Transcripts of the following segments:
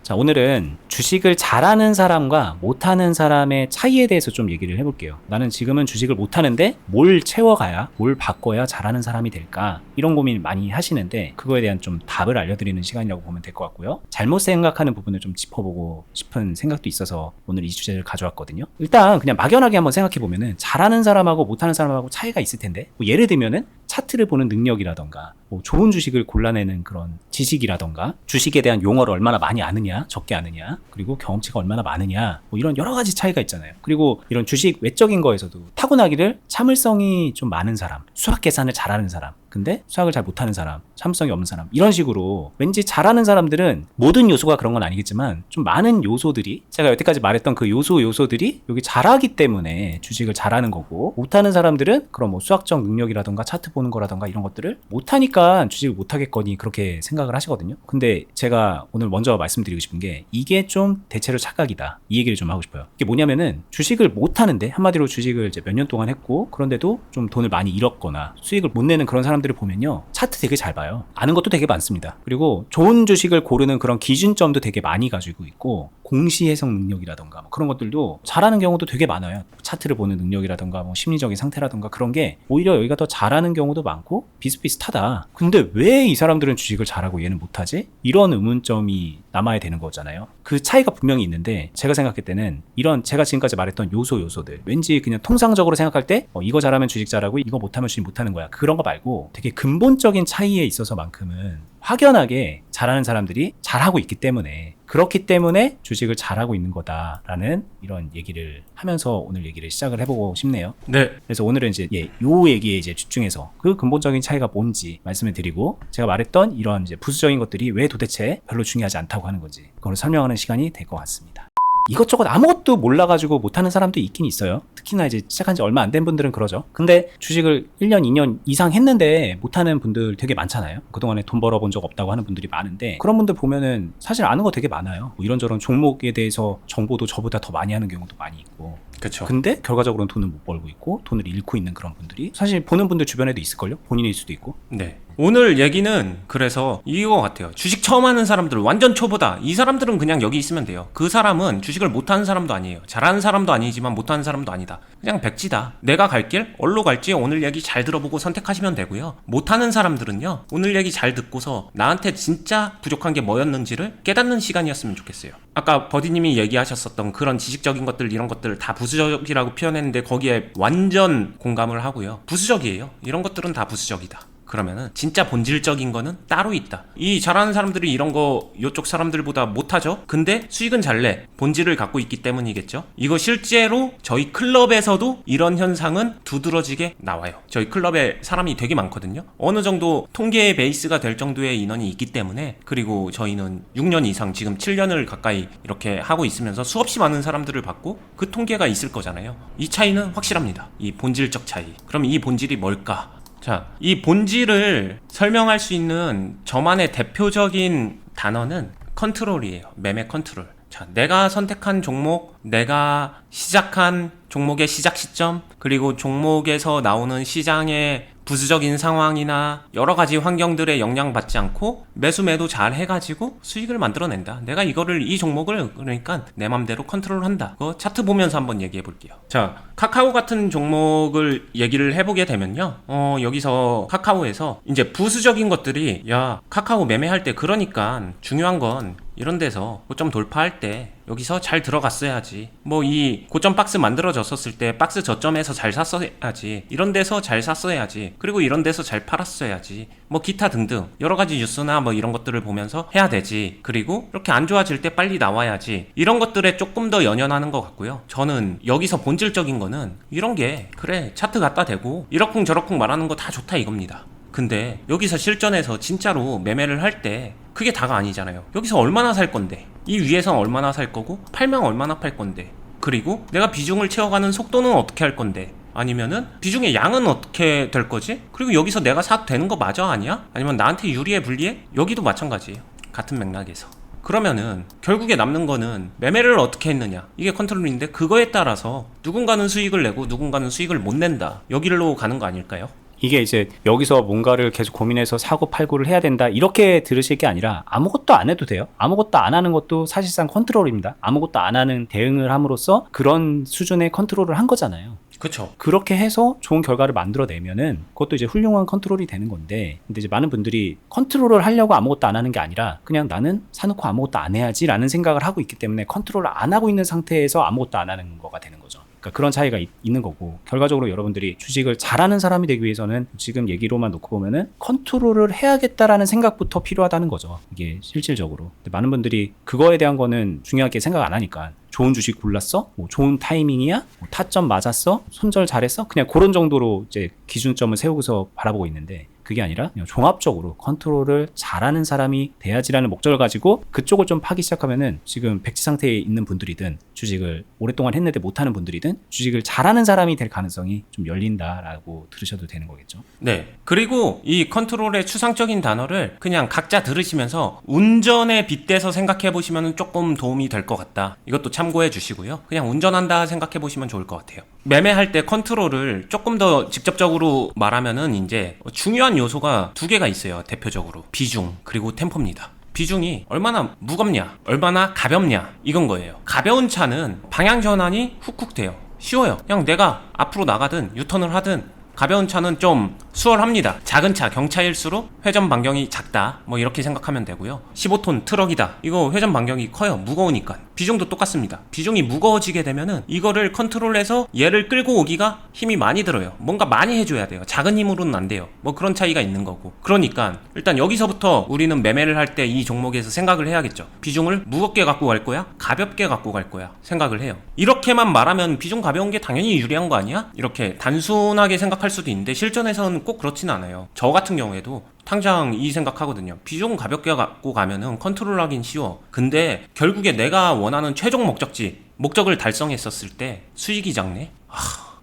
자, 오늘은 주식을 잘하는 사람과 못하는 사람의 차이에 대해서 좀 얘기를 해볼게요. 나는 지금은 주식을 못하는데 뭘 채워가야, 뭘 바꿔야 잘하는 사람이 될까? 이런 고민 많이 하시는데 그거에 대한 좀 답을 알려드리는 시간이라고 보면 될 것 같고요. 잘못 생각하는 부분을 좀 짚어보고 싶은 생각도 있어서 오늘 이 주제를 가져왔거든요. 일단 그냥 막연하게 한번 생각해보면은 잘하는 사람하고 못하는 사람하고 차이가 있을 텐데, 뭐 예를 들면은 차트를 보는 능력이라던가 뭐 좋은 주식을 골라내는 그런 지식이라던가 주식에 대한 용어를 얼마나 많이 아느냐 적게 아느냐 그리고 경험치가 얼마나 많으냐 뭐 이런 여러 가지 차이가 있잖아요. 그리고 이런 주식 외적인 거에서도 타고나기를 참을성이 좀 많은 사람, 수학 계산을 잘하는 사람, 근데 수학을 잘 못하는 사람, 참을성이 없는 사람, 이런 식으로 왠지 잘하는 사람들은 모든 요소가 그런 건 아니겠지만 좀 많은 요소들이, 제가 여태까지 말했던 그 요소들이 여기 잘하기 때문에 주식을 잘하는 거고, 못하는 사람들은 그런 뭐 수학적 능력이라던가 차트 보는 거라던가 이런 것들을 못하니까 주식을 못하겠거니 그렇게 생각을 하시거든요. 근데 제가 오늘 먼저 말씀드리고 싶은 게 이게 좀 대체로 착각이다, 이 얘기를 좀 하고 싶어요. 이게 뭐냐면은 주식을 못하는데, 한마디로 주식을 이제 몇 년 동안 했고 그런데도 좀 돈을 많이 잃었거나 수익을 못 내는 그런 사람들을 보면요, 차트 되게 잘 봐요. 아는 것도 되게 많습니다. 그리고 좋은 주식을 고르는 그런 기준점도 되게 많이 가지고 있고, 공시 해석 능력이라던가 뭐 그런 것들도 잘하는 경우도 되게 많아요. 차트를 보는 능력이라던가 뭐 심리적인 상태라던가 그런 게 오히려 여기가 더 잘하는 경우도 많고 비슷비슷하다. 근데 왜 이 사람들은 주식을 잘하고 얘는 못하지? 이런 의문점이 남아야 되는 거잖아요. 그 차이가 분명히 있는데, 제가 생각할 때는 이런 제가 지금까지 말했던 요소들 왠지 그냥 통상적으로 생각할 때 이거 잘하면 주식 잘하고 이거 못하면 주식 못하는 거야, 그런 거 말고 되게 근본적인 차이에 있어서만큼은 확연하게 잘하는 사람들이 잘하고 있기 때문에, 그렇기 때문에 주식을 잘하고 있는 거다라는 이런 얘기를 하면서 오늘 얘기를 시작을 해보고 싶네요. 네. 그래서 오늘은 이제 요 얘기에 이제 집중해서 그 근본적인 차이가 뭔지 말씀을 드리고, 제가 말했던 이런 이제 부수적인 것들이 왜 도대체 별로 중요하지 않다고 하는 건지 그걸 설명하는 시간이 될 것 같습니다. 이것저것 아무것도 몰라가지고 못하는 사람도 있긴 있어요. 특히나 이제 시작한 지 얼마 안 된 분들은 그러죠. 근데 주식을 1년, 2년 이상 했는데 못하는 분들 되게 많잖아요. 그동안에 돈 벌어본 적 없다고 하는 분들이 많은데, 그런 분들 보면은 사실 아는 거 되게 많아요. 뭐 이런저런 종목에 대해서 정보도 저보다 더 많이 하는 경우도 많이 있고. 그렇죠. 근데 결과적으로는 돈을 못 벌고 있고 돈을 잃고 있는 그런 분들이 사실 보는 분들 주변에도 있을걸요? 본인일 수도 있고. 네. 오늘 얘기는 그래서 이거 같아요. 주식 처음 하는 사람들, 완전 초보다. 이 사람들은 그냥 여기 있으면 돼요. 그 사람은 주식을 못하는 사람도 아니에요. 잘하는 사람도 아니지만 못하는 사람도 아니다. 그냥 백지다. 내가 갈 길 어디로 갈지 오늘 얘기 잘 들어보고 선택하시면 되고요. 못하는 사람들은요, 오늘 얘기 잘 듣고서 나한테 진짜 부족한 게 뭐였는지를 깨닫는 시간이었으면 좋겠어요. 아까 버디님이 얘기하셨었던 그런 지식적인 것들, 이런 것들 다 부수적이라고 표현했는데 거기에 완전 공감을 하고요. 부수적이에요. 이런 것들은 다 부수적이다. 그러면은 진짜 본질적인 거는 따로 있다. 이 잘하는 사람들이 이런 거 이쪽 사람들보다 못하죠? 근데 수익은 잘 내. 본질을 갖고 있기 때문이겠죠? 이거 실제로 저희 클럽에서도 이런 현상은 두드러지게 나와요. 저희 클럽에 사람이 되게 많거든요. 어느 정도 통계의 베이스가 될 정도의 인원이 있기 때문에, 그리고 저희는 6년 이상, 지금 7년을 가까이 이렇게 하고 있으면서 수없이 많은 사람들을 봤고 그 통계가 있을 거잖아요. 이 차이는 확실합니다. 이 본질적 차이. 그럼 이 본질이 뭘까? 자, 이 본질을 설명할 수 있는 저만의 대표적인 단어는 컨트롤이에요. 매매 컨트롤. 자, 내가 선택한 종목, 내가 시작한 종목의 시작 시점, 그리고 종목에서 나오는 시장의 부수적인 상황이나 여러 가지 환경들에 영향받지 않고 매수 매도 잘 해가지고 수익을 만들어낸다. 내가 이 종목을 그러니까 내 맘대로 컨트롤한다. 그거 차트 보면서 한번 얘기해 볼게요. 자, 카카오 같은 종목을 얘기를 해보게 되면요, 여기서 카카오에서 이제 부수적인 것들이, 야, 카카오 매매할 때 그러니까 중요한 건 이런 데서 고점 돌파할 때 여기서 잘 들어갔어야지. 뭐 이 고점 박스 만들어졌었을 때 박스 저점에서 잘 샀어야지. 이런 데서 잘 샀어야지. 그리고 이런 데서 잘 팔았어야지. 뭐 기타 등등 여러 가지 뉴스나 뭐 이런 것들을 보면서 해야 되지. 그리고 이렇게 안 좋아질 때 빨리 나와야지. 이런 것들에 조금 더 연연하는 것 같고요. 저는 여기서 본질적인 거는 이런 게, 그래, 차트 갖다 대고 이러쿵저러쿵 말하는 거 다 좋다 이겁니다. 근데 여기서 실전에서 진짜로 매매를 할 때 그게 다가 아니잖아요. 여기서 얼마나 살 건데, 이 위에선 얼마나 살 거고, 팔면 얼마나 팔 건데, 그리고 내가 비중을 채워가는 속도는 어떻게 할 건데, 아니면은 비중의 양은 어떻게 될 거지? 그리고 여기서 내가 사도 되는 거 맞아? 아니야? 아니면 나한테 유리해 불리해? 여기도 마찬가지예요. 같은 맥락에서. 그러면은 결국에 남는 거는 매매를 어떻게 했느냐, 이게 컨트롤인데, 그거에 따라서 누군가는 수익을 내고 누군가는 수익을 못 낸다, 여기로 가는 거 아닐까요? 이게 이제 여기서 뭔가를 계속 고민해서 사고 팔고를 해야 된다 이렇게 들으실 게 아니라 아무것도 안 해도 돼요. 아무것도 안 하는 것도 사실상 컨트롤입니다. 아무것도 안 하는 대응을 함으로써 그런 수준의 컨트롤을 한 거잖아요. 그쵸. 그렇게 해서 좋은 결과를 만들어내면은 그것도 이제 훌륭한 컨트롤이 되는 건데, 근데 이제 많은 분들이 컨트롤을 하려고 아무것도 안 하는 게 아니라 그냥 나는 사놓고 아무것도 안 해야지 라는 생각을 하고 있기 때문에 컨트롤을 안 하고 있는 상태에서 아무것도 안 하는 거가 되는 거죠. 그러니까 그런 차이가 있는 거고, 결과적으로 여러분들이 주식을 잘하는 사람이 되기 위해서는 지금 얘기로만 놓고 보면은 컨트롤을 해야겠다라는 생각부터 필요하다는 거죠. 이게 실질적으로. 근데 많은 분들이 그거에 대한 거는 중요하게 생각 안 하니까 좋은 주식 골랐어? 뭐 좋은 타이밍이야? 뭐 타점 맞았어? 손절 잘했어? 그냥 그런 정도로 이제 기준점을 세우고서 바라보고 있는데, 그게 아니라 그냥 종합적으로 컨트롤을 잘하는 사람이 돼야지라는 목적을 가지고 그쪽을 좀 파기 시작하면은 지금 백지 상태에 있는 분들이든 주식을 오랫동안 했는데 못하는 분들이든 주식을 잘하는 사람이 될 가능성이 좀 열린다라고 들으셔도 되는 거겠죠. 네. 그리고 이 컨트롤의 추상적인 단어를 그냥 각자 들으시면서 운전에 빗대서 생각해 보시면 조금 도움이 될 것 같다. 이것도 참고해 주시고요. 그냥 운전한다 생각해 보시면 좋을 것 같아요. 매매할 때 컨트롤을 조금 더 직접적으로 말하면은 이제 중요한 요소가 두 개가 있어요. 대표적으로 비중 그리고 템포입니다. 비중이 얼마나 무겁냐, 얼마나 가볍냐, 이건 거예요. 가벼운 차는 방향 전환이 훅훅 돼요. 쉬워요. 그냥 내가 앞으로 나가든 유턴을 하든. 가벼운 차는 좀 수월합니다. 작은 차, 경차일수록 회전 반경이 작다. 뭐 이렇게 생각하면 되고요. 15톤 트럭이다. 이거 회전 반경이 커요. 무거우니까. 비중도 똑같습니다. 비중이 무거워지게 되면은 이거를 컨트롤해서 얘를 끌고 오기가 힘이 많이 들어요. 뭔가 많이 해줘야 돼요. 작은 힘으로는 안 돼요. 뭐 그런 차이가 있는 거고. 그러니까 일단 여기서부터 우리는 매매를 할 때 이 종목에서 생각을 해야겠죠. 비중을 무겁게 갖고 갈 거야? 가볍게 갖고 갈 거야? 생각을 해요. 이렇게만 말하면 비중 가벼운 게 당연히 유리한 거 아니야? 이렇게 단순하게 생각할 수도 있는데 실전에서는 꼭 그렇진 않아요. 저 같은 경우에도 당장 이 생각하거든요. 비중 가볍게 갖고 가면은 컨트롤하긴 쉬워. 근데 결국에 내가 원하는 최종 목적을 달성했었을 때 수익이 작네?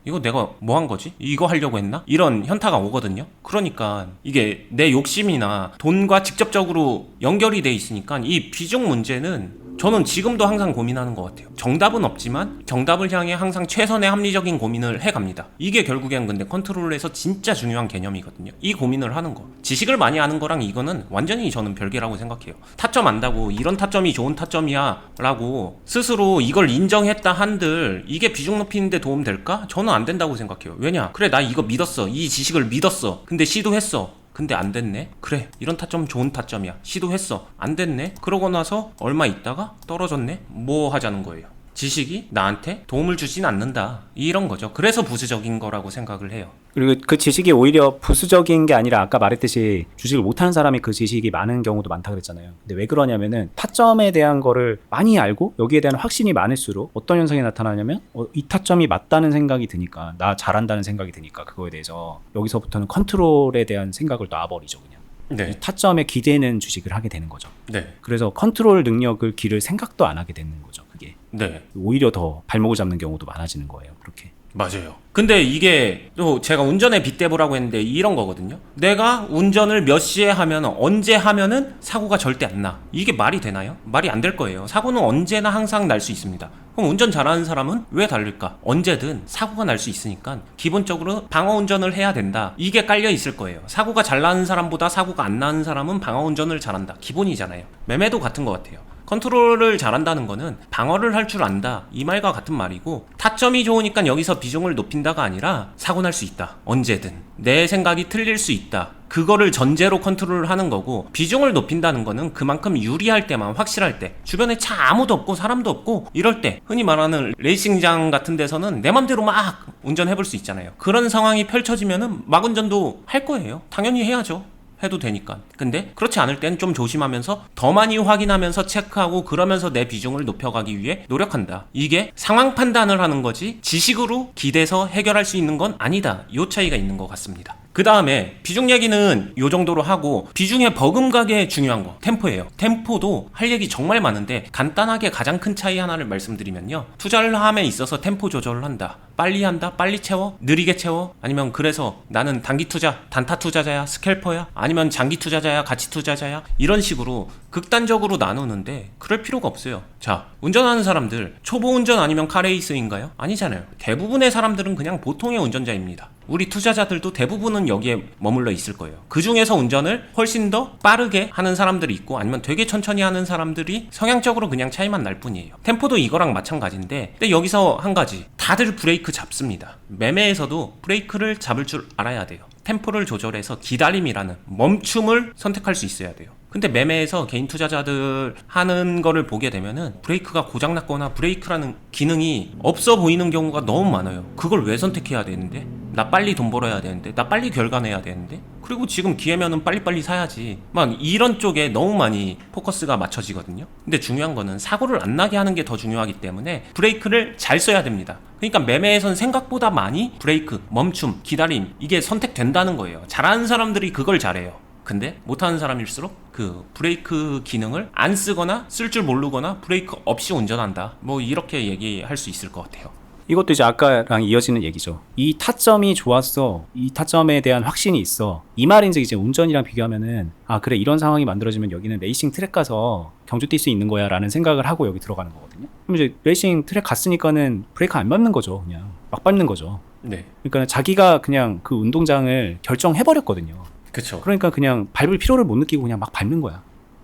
이거 내가 뭐 한 거지? 이거 하려고 했나? 이런 현타가 오거든요. 그러니까 이게 내 욕심이나 돈과 직접적으로 연결이 돼 있으니까 이 비중 문제는 저는 지금도 항상 고민하는 것 같아요. 정답은 없지만 정답을 향해 항상 최선의 합리적인 고민을 해갑니다. 이게 결국엔 근데 컨트롤에서 진짜 중요한 개념이거든요. 이 고민을 하는 거. 지식을 많이 아는 거랑 이거는 완전히 저는 별개라고 생각해요. 타점 안다고 이런 타점이 좋은 타점이야 라고 스스로 이걸 인정했다 한들 이게 비중 높이는데 도움 될까? 저는 안 된다고 생각해요. 왜냐? 그래 나 이거 믿었어. 이 지식을 믿었어. 근데 시도했어. 근데 안 됐네? 그래 이런 타점 좋은 타점이야. 시도했어. 안 됐네? 그러고 나서 얼마 있다가 떨어졌네? 뭐 하자는 거예요? 지식이 나한테 도움을 주진 않는다. 이런 거죠. 그래서 부수적인 거라고 생각을 해요. 그리고 그 지식이 오히려 부수적인 게 아니라 아까 말했듯이 주식을 못하는 사람이 그 지식이 많은 경우도 많다 그랬잖아요. 근데 왜 그러냐면은 타점에 대한 거를 많이 알고 여기에 대한 확신이 많을수록 어떤 현상이 나타나냐면 이 타점이 맞다는 생각이 드니까, 나 잘한다는 생각이 드니까 그거에 대해서 여기서부터는 컨트롤에 대한 생각을 놔버리죠. 그냥 네. 이 타점에 기대는 주식을 하게 되는 거죠. 네. 그래서 컨트롤 능력을 기를 생각도 안 하게 되는 거죠. 그게 네. 오히려 더 발목을 잡는 경우도 많아지는 거예요. 그렇게. 맞아요. 근데 이게 또 제가 운전에 빗대보라고 했는데 이런 거거든요. 내가 운전을 몇 시에 하면 언제 하면은 사고가 절대 안 나. 이게 말이 되나요? 말이 안 될 거예요. 사고는 언제나 항상 날 수 있습니다. 그럼 운전 잘하는 사람은 왜 다를까? 언제든 사고가 날 수 있으니까 기본적으로 방어 운전을 해야 된다. 이게 깔려 있을 거예요. 사고가 잘 나는 사람보다 사고가 안 나는 사람은 방어 운전을 잘한다. 기본이잖아요. 매매도 같은 것 같아요. 컨트롤을 잘한다는 거는 방어를 할 줄 안다, 이 말과 같은 말이고, 타점이 좋으니까 여기서 비중을 높인다가 아니라 사고 날 수 있다. 언제든 내 생각이 틀릴 수 있다. 그거를 전제로 컨트롤을 하는 거고, 비중을 높인다는 거는 그만큼 유리할 때만, 확실할 때, 주변에 차 아무도 없고 사람도 없고 이럴 때, 흔히 말하는 레이싱장 같은 데서는 내 맘대로 막 운전해볼 수 있잖아요. 그런 상황이 펼쳐지면은 막 운전도 할 거예요. 당연히 해야죠. 해도 되니까. 근데 그렇지 않을 땐 좀 조심하면서 더 많이 확인하면서 체크하고 그러면서 내 비중을 높여가기 위해 노력한다. 이게 상황 판단을 하는 거지 지식으로 기대서 해결할 수 있는 건 아니다. 이 차이가 있는 것 같습니다. 그 다음에 비중 얘기는 요 정도로 하고, 비중의 버금가게 중요한 거 템포예요. 템포도 할 얘기 정말 많은데 간단하게 가장 큰 차이 하나를 말씀드리면요, 투자를 함에 있어서 템포 조절을 한다. 빨리 한다? 빨리 채워? 느리게 채워? 아니면 그래서 나는 단기 투자, 단타 투자자야? 스캘퍼야? 아니면 장기 투자자야? 가치 투자자야? 이런 식으로 극단적으로 나누는데 그럴 필요가 없어요. 자, 운전하는 사람들 초보 운전 아니면 카레이스인가요? 아니잖아요. 대부분의 사람들은 그냥 보통의 운전자입니다. 우리 투자자들도 대부분은 여기에 머물러 있을 거예요. 그 중에서 운전을 훨씬 더 빠르게 하는 사람들이 있고 아니면 되게 천천히 하는 사람들이 성향적으로 그냥 차이만 날 뿐이에요. 템포도 이거랑 마찬가지인데, 근데 여기서 한 가지, 다들 브레이크 잡습니다. 매매에서도 브레이크를 잡을 줄 알아야 돼요. 템포를 조절해서 기다림이라는 멈춤을 선택할 수 있어야 돼요. 근데 매매에서 개인 투자자들 하는 거를 보게 되면은 브레이크가 고장났거나 브레이크라는 기능이 없어 보이는 경우가 너무 많아요. 그걸 왜 선택해야 되는데? 나 빨리 돈 벌어야 되는데? 나 빨리 결과 내야 되는데? 그리고 지금 기회면은 빨리빨리 사야지. 막 이런 쪽에 너무 많이 포커스가 맞춰지거든요. 근데 중요한 거는 사고를 안 나게 하는 게 더 중요하기 때문에 브레이크를 잘 써야 됩니다. 그러니까 매매에선 생각보다 많이 브레이크, 멈춤, 기다림, 이게 선택된다는 거예요. 잘하는 사람들이 그걸 잘해요. 근데 못하는 사람일수록 그 브레이크 기능을 안 쓰거나 쓸 줄 모르거나 브레이크 없이 운전한다, 뭐 이렇게 얘기할 수 있을 것 같아요. 이것도 이제 아까랑 이어지는 얘기죠. 이 타점이 좋았어, 이 타점에 대한 확신이 있어, 이 말이 이제 운전이랑 비교하면은 아 그래, 이런 상황이 만들어지면 여기는 레이싱 트랙 가서 경주 뛸 수 있는 거야 라는 생각을 하고 여기 들어가는 거거든요. 그럼 이제 레이싱 트랙 갔으니까는 브레이크 안 밟는 거죠. 그냥 막 밟는 거죠. 네, 그러니까 자기가 그냥 그 운동장을 결정해버렸거든요. 그쵸. 그러니까 그냥 밟을 필요를 못 느끼고 그냥 막 밟는 거야.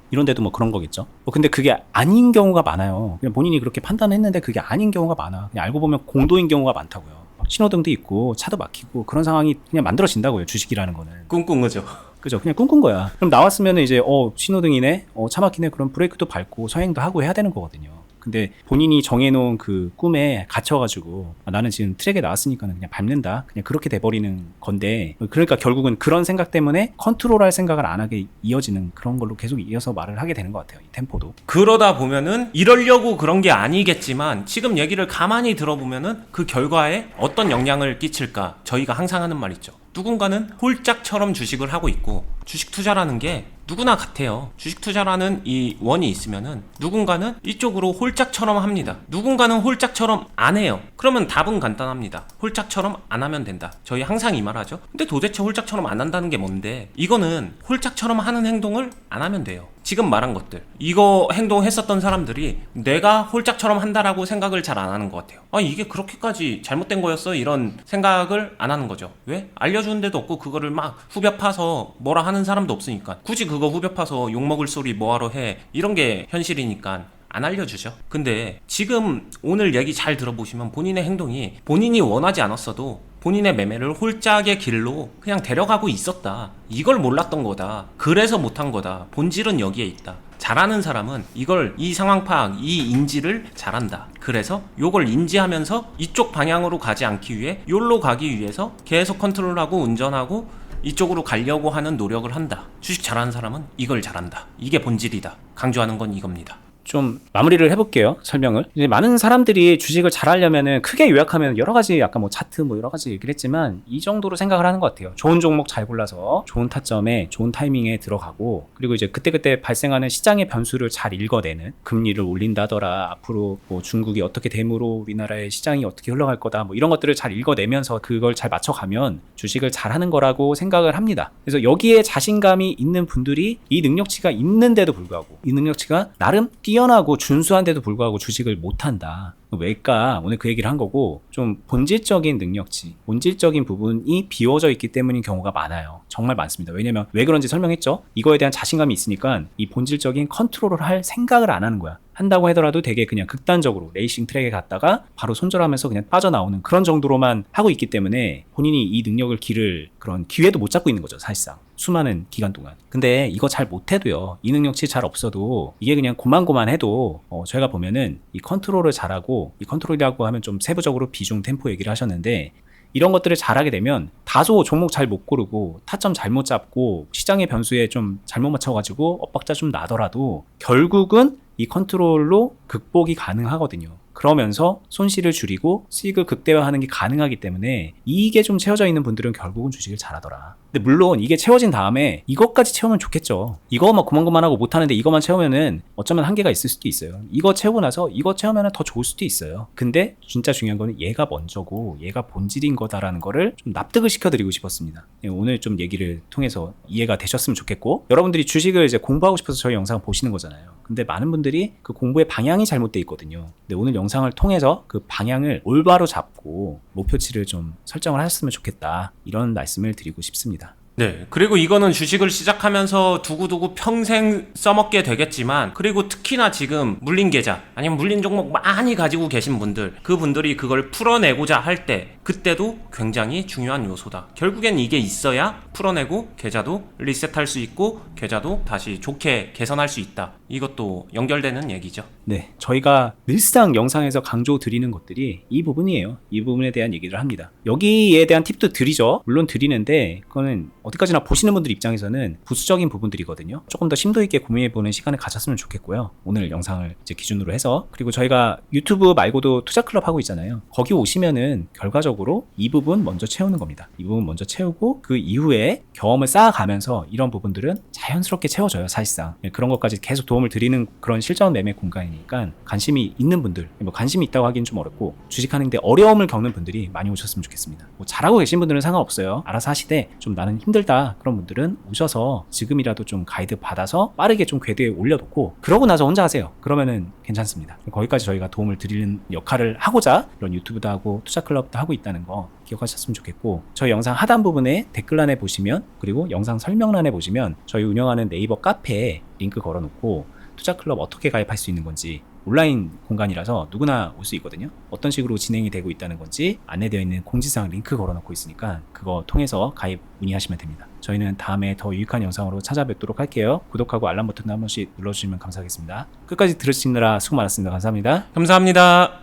이런데도 뭐 그런 거겠죠. 근데 그게 아닌 경우가 많아요. 그냥 본인이 그렇게 판단했는데 그게 아닌 경우가 많아. 그냥 알고 보면 공도인 경우가 많다고요. 신호등도 있고 차도 막히고 그런 상황이 그냥 만들어진다고요. 주식이라는 거는. 꿍꿍거죠. 그죠? 그냥 꿈꾼 거야. 그럼 나왔으면 이제 신호등이네, 차 막히네. 그럼 브레이크도 밟고 서행도 하고 해야 되는 거거든요. 근데 본인이 정해놓은 그 꿈에 갇혀가지고 나는 지금 트랙에 나왔으니까는 그냥 밟는다, 그냥 그렇게 돼버리는 건데, 그러니까 결국은 그런 생각 때문에 컨트롤할 생각을 안 하게 이어지는 그런 걸로 계속 이어서 말을 하게 되는 것 같아요. 이 템포도. 그러다 보면은 이러려고 그런 게 아니겠지만 지금 얘기를 가만히 들어보면은 그 결과에 어떤 영향을 끼칠까, 저희가 항상 하는 말 있죠. 누군가는 홀짝처럼 주식을 하고 있고, 주식 투자라는 게 누구나 같아요. 주식 투자라는 이 원이 있으면은 누군가는 이쪽으로 홀짝처럼 합니다. 누군가는 홀짝처럼 안 해요. 그러면 답은 간단합니다. 홀짝처럼 안 하면 된다. 저희 항상 이 말 하죠. 근데 도대체 홀짝처럼 안 한다는 게 뭔데? 이거는 홀짝처럼 하는 행동을 안 하면 돼요. 지금 말한 것들, 이거 행동했었던 사람들이 내가 홀짝처럼 한다라고 생각을 잘 안 하는 것 같아요. 이게 그렇게까지 잘못된 거였어? 이런 생각을 안 하는 거죠. 왜? 알려주는 데도 없고 그거를 막 후벼 파서 뭐라 하는 사람도 없으니까. 굳이 그거 후벼 파서 욕먹을 소리 뭐하러 해? 이런 게 현실이니까 안 알려주죠. 근데 지금 오늘 얘기 잘 들어보시면 본인의 행동이 본인이 원하지 않았어도 본인의 매매를 홀짝의 길로 그냥 데려가고 있었다. 이걸 몰랐던 거다. 그래서 못한 거다. 본질은 여기에 있다. 잘하는 사람은 이 상황 파악, 이 인지를 잘한다. 그래서 요걸 인지하면서 이쪽 방향으로 가지 않기 위해 요로 가기 위해서 계속 컨트롤하고 운전하고 이쪽으로 가려고 하는 노력을 한다. 주식 잘하는 사람은 이걸 잘한다. 이게 본질이다. 강조하는 건 이겁니다. 좀 마무리를 해볼게요. 설명을. 이제 많은 사람들이 주식을 잘 하려면은 크게 요약하면 여러 가지, 아까 뭐 차트 뭐 여러 가지 얘기를 했지만 이 정도로 생각을 하는 것 같아요. 좋은 종목 잘 골라서 좋은 타점에 좋은 타이밍에 들어가고, 그리고 이제 그때그때 발생하는 시장의 변수를 잘 읽어내는, 금리를 올린다더라, 앞으로 뭐 중국이 어떻게 됨으로 우리나라의 시장이 어떻게 흘러갈 거다, 뭐 이런 것들을 잘 읽어내면서 그걸 잘 맞춰가면 주식을 잘 하는 거라고 생각을 합니다. 그래서 여기에 자신감이 있는 분들이 이 능력치가 있는데도 불구하고, 이 능력치가 나름 뛰어나고 준수한데도 불구하고 주식을 못한다. 왜일까? 오늘 그 얘기를 한 거고, 좀 본질적인 능력치, 본질적인 부분이 비워져 있기 때문인 경우가 많아요. 정말 많습니다. 왜냐면 왜 그런지 설명했죠? 이거에 대한 자신감이 있으니까 이 본질적인 컨트롤을 할 생각을 안 하는 거야. 한다고 하더라도 되게 그냥 극단적으로 레이싱 트랙에 갔다가 바로 손절하면서 그냥 빠져나오는 그런 정도로만 하고 있기 때문에 본인이 이 능력을 기를 그런 기회도 못 잡고 있는 거죠, 사실상. 수많은 기간 동안. 근데 이거 잘 못해도요, 이 능력치 잘 없어도, 이게 그냥 고만고만해도 저희가 보면은 이 컨트롤을 잘하고, 이 컨트롤이라고 하면 좀 세부적으로 비중, 템포 얘기를 하셨는데, 이런 것들을 잘하게 되면 다소 종목 잘 못 고르고 타점 잘못 잡고 시장의 변수에 좀 잘못 맞춰가지고 엇박자 좀 나더라도 결국은 이 컨트롤로 극복이 가능하거든요. 그러면서 손실을 줄이고 수익을 극대화하는 게 가능하기 때문에 이게 좀 채워져 있는 분들은 결국은 주식을 잘하더라. 근데 물론 이게 채워진 다음에 이것까지 채우면 좋겠죠. 이거만 고만고만하고 못하는데 이것만 채우면은 어쩌면 한계가 있을 수도 있어요. 이거 채우고 나서 이거 채우면 더 좋을 수도 있어요. 근데 진짜 중요한 거는 얘가 먼저고 얘가 본질인 거다라는 거를 좀 납득을 시켜드리고 싶었습니다. 오늘 좀 얘기를 통해서 이해가 되셨으면 좋겠고, 여러분들이 주식을 이제 공부하고 싶어서 저희 영상을 보시는 거잖아요. 근데 많은 분들이 그 공부의 방향이 잘못돼 있거든요. 근데 오늘 영상을 통해서 그 방향을 올바로 잡고 목표치를 좀 설정을 하셨으면 좋겠다, 이런 말씀을 드리고 싶습니다. 네. 그리고 이거는 주식을 시작하면서 두고두고 평생 써먹게 되겠지만, 그리고 특히나 지금 물린 계좌 아니면 물린 종목 많이 가지고 계신 분들, 그분들이 그걸 풀어내고자 할 때 그때도 굉장히 중요한 요소다. 결국엔 이게 있어야 풀어내고 계좌도 리셋할 수 있고 계좌도 다시 좋게 개선할 수 있다. 이것도 연결되는 얘기죠. 네, 저희가 늘상 영상에서 강조 드리는 것들이 이 부분이에요. 이 부분에 대한 얘기를 합니다. 여기에 대한 팁도 드리죠. 물론 드리는데 그거는 어디까지나 보시는 분들 입장에서는 부수적인 부분들이거든요. 조금 더 심도 있게 고민해보는 시간을 가졌으면 좋겠고요. 오늘 영상을 이제 기준으로 해서, 그리고 저희가 유튜브 말고도 투자클럽 하고 있잖아요. 거기 오시면은 결과적으로 이 부분 먼저 채우는 겁니다. 이 부분 먼저 채우고 그 이후에 경험을 쌓아가면서 이런 부분들은 자연스럽게 채워져요. 사실상 그런 것까지 계속 도움을 드리는 그런 실전 매매 공간이니까 관심이 있는 분들, 뭐 관심이 있다고 하기는 좀 어렵고 주식하는데 어려움을 겪는 분들이 많이 오셨으면 좋겠습니다. 뭐 잘하고 계신 분들은 상관없어요. 알아서 하시되 좀 나는 힘들다 그런 분들은 오셔서 지금이라도 좀 가이드 받아서 빠르게 좀 궤도에 올려놓고 그러고 나서 혼자 하세요. 그러면은 괜찮습니다. 거기까지 저희가 도움을 드리는 역할을 하고자 이런 유튜브도 하고 투자클럽도 하고 있다는 거 기억하셨으면 좋겠고, 저희 영상 하단 부분에 댓글란에 보시면, 그리고 영상 설명란에 보시면 저희 운영하는 네이버 카페에 링크 걸어놓고 투자클럽 어떻게 가입할 수 있는 건지, 온라인 공간이라서 누구나 올 수 있거든요. 어떤 식으로 진행이 되고 있다는 건지 안내되어 있는 공지사항 링크 걸어놓고 있으니까 그거 통해서 가입 문의하시면 됩니다. 저희는 다음에 더 유익한 영상으로 찾아뵙도록 할게요. 구독하고 알람 버튼 한 번씩 눌러주시면 감사하겠습니다. 끝까지 들으시느라 수고 많았습니다. 감사합니다. 감사합니다.